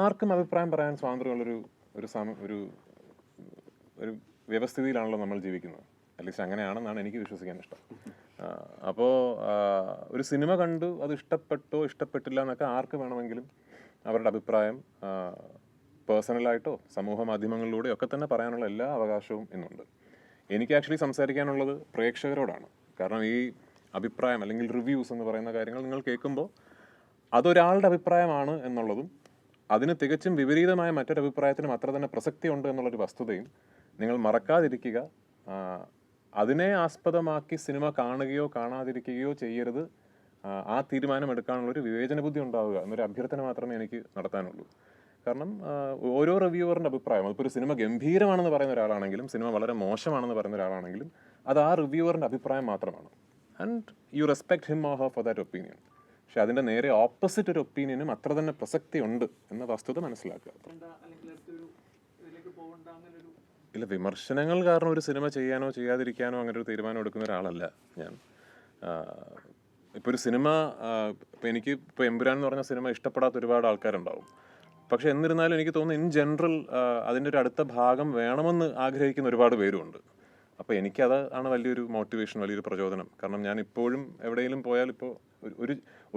ആർക്കും അഭിപ്രായം പറയാൻ സ്വാതന്ത്ര്യമുള്ളൊരു ഒരു ഒരു ഒരു വ്യവസ്ഥിതിയിലാണല്ലോ നമ്മൾ ജീവിക്കുന്നത്. അറ്റ്ലീസ്റ്റ് അങ്ങനെയാണെന്നാണ് എനിക്ക് വിശ്വസിക്കാൻ ഇഷ്ടം. അപ്പോൾ ഒരു സിനിമ കണ്ടു അത് ഇഷ്ടപ്പെട്ടോ ഇഷ്ടപ്പെട്ടില്ല എന്നൊക്കെ ആർക്ക് വേണമെങ്കിലും അവരുടെ അഭിപ്രായം പേഴ്സണലായിട്ടോ സമൂഹ മാധ്യമങ്ങളിലൂടെയോ ഒക്കെ തന്നെ പറയാനുള്ള എല്ലാ അവകാശവും ഇന്നുണ്ട്. എനിക്ക് ആക്ച്വലി സംസാരിക്കാനുള്ളത് പ്രേക്ഷകരോടാണ്. കാരണം ഈ അഭിപ്രായം അല്ലെങ്കിൽ റിവ്യൂസ് എന്ന് പറയുന്ന കാര്യങ്ങൾ നിങ്ങൾ കേൾക്കുമ്പോൾ അതൊരാളുടെ അഭിപ്രായമാണ് എന്നുള്ളതും അതിന് തികച്ചും വിപരീതമായ മറ്റൊരു അഭിപ്രായത്തിനും അത്ര തന്നെ പ്രസക്തിയുണ്ട് എന്നുള്ളൊരു വസ്തുതയും നിങ്ങൾ മറക്കാതിരിക്കുക. അതിനെ ആസ്പദമാക്കി സിനിമ കാണുകയോ കാണാതിരിക്കുകയോ ചെയ്യരുത്. ആ തീരുമാനം എടുക്കാനുള്ളൊരു വിവേചന ബുദ്ധി ഉണ്ടാവുക എന്നൊരു അഭ്യർത്ഥന മാത്രമേ എനിക്ക് നടത്താനുള്ളൂ. കാരണം ഓരോ റിവ്യൂവറിൻ്റെ അഭിപ്രായം, അതിപ്പോൾ ഒരു സിനിമ ഗംഭീരമാണെന്ന് പറയുന്ന ഒരാളാണെങ്കിലും സിനിമ വളരെ മോശമാണെന്ന് പറയുന്ന ഒരാളാണെങ്കിലും അത് ആ റിവ്യൂവറിൻ്റെ അഭിപ്രായം മാത്രമാണ്. And you respect him or her for that opinion. പക്ഷെ അതിൻ്റെ നേരെ ഓപ്പോസിറ്റ് ഒരു ഒപ്പീനിയനും അത്ര തന്നെ പ്രസക്തി ഉണ്ട് എന്ന വസ്തുത മനസ്സിലാക്കുക. ഇല്ല, വിമർശനങ്ങൾ കാരണം ഒരു സിനിമ ചെയ്യാനോ ചെയ്യാതിരിക്കാനോ അങ്ങനെ ഒരു തീരുമാനം എടുക്കുന്ന ഒരാളല്ല ഞാൻ. ഇപ്പോൾ ഒരു സിനിമ, ഇപ്പോൾ എനിക്ക് ഇപ്പോൾ എമ്പുരാൻ എന്ന് പറഞ്ഞ സിനിമ ഇഷ്ടപ്പെടാത്ത ഒരുപാട് ആൾക്കാരുണ്ടാവും. പക്ഷെ എന്നിരുന്നാലും എനിക്ക് തോന്നുന്നു ഇൻ ജനറൽ അതിൻ്റെ ഒരു അടുത്ത ഭാഗം വേണമെന്ന് ആഗ്രഹിക്കുന്ന ഒരുപാട് പേരുമുണ്ട്. അപ്പോൾ എനിക്കത് ആണ് വലിയൊരു മോട്ടിവേഷൻ, വലിയൊരു പ്രചോദനം. കാരണം ഞാൻ ഇപ്പോഴും എവിടെയെങ്കിലും പോയാൽ ഇപ്പോൾ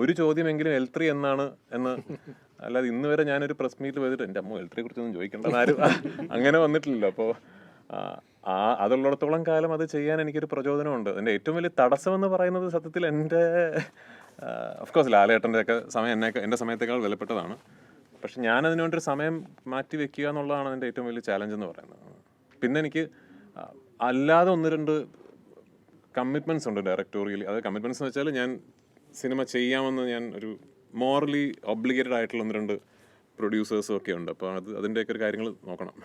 ഒരു ചോദ്യമെങ്കിലും L3 എന്നാണ് എന്ന്, അല്ലാതെ ഇന്ന് വരെ ഞാനൊരു പ്രസ് മീറ്റ് പോയിട്ട് എൻ്റെ അമ്മ L3 കുറിച്ചൊന്നും ചോദിക്കേണ്ട ആരും അങ്ങനെ വന്നിട്ടില്ലല്ലോ. അപ്പോൾ അതുള്ളിടത്തോളം കാലം അത് ചെയ്യാൻ എനിക്കൊരു പ്രചോദനമുണ്ട്. എൻ്റെ ഏറ്റവും വലിയ തടസ്സം എന്ന് പറയുന്നത് സത്യത്തിൽ എൻ്റെ ഓഫ്കോഴ്സ് ലാലേട്ടൻ്റെ ഒക്കെ സമയം എൻ്റെ സമയത്തേക്കാൾ വിലപ്പെട്ടതാണ്. പക്ഷെ ഞാനതിനു വേണ്ടൊരു സമയം മാറ്റി വെക്കുക എന്നുള്ളതാണ് എൻ്റെ ഏറ്റവും വലിയ ചാലഞ്ച് എന്ന് പറയുന്നത്. പിന്നെ എനിക്ക് അല്ലാതെ 1-2 കമ്മിറ്റ്മെൻറ്റ്സ് ഉണ്ട് ഡയറക്ടോറിയലി. അത് കമ്മിറ്റ്മെൻറ്റ്സ് എന്ന് വെച്ചാൽ ഞാൻ സിനിമ ചെയ്യാമെന്ന് ഞാൻ ഒരു മോറലി ഒബ്ലിഗേറ്റഡ് ആയിട്ടുള്ള 1-2 പ്രൊഡ്യൂസേഴ്സും ഒക്കെ ഉണ്ട്. അപ്പോൾ അതിൻ്റെയൊക്കെ ഒരു കാര്യങ്ങൾ നോക്കണം.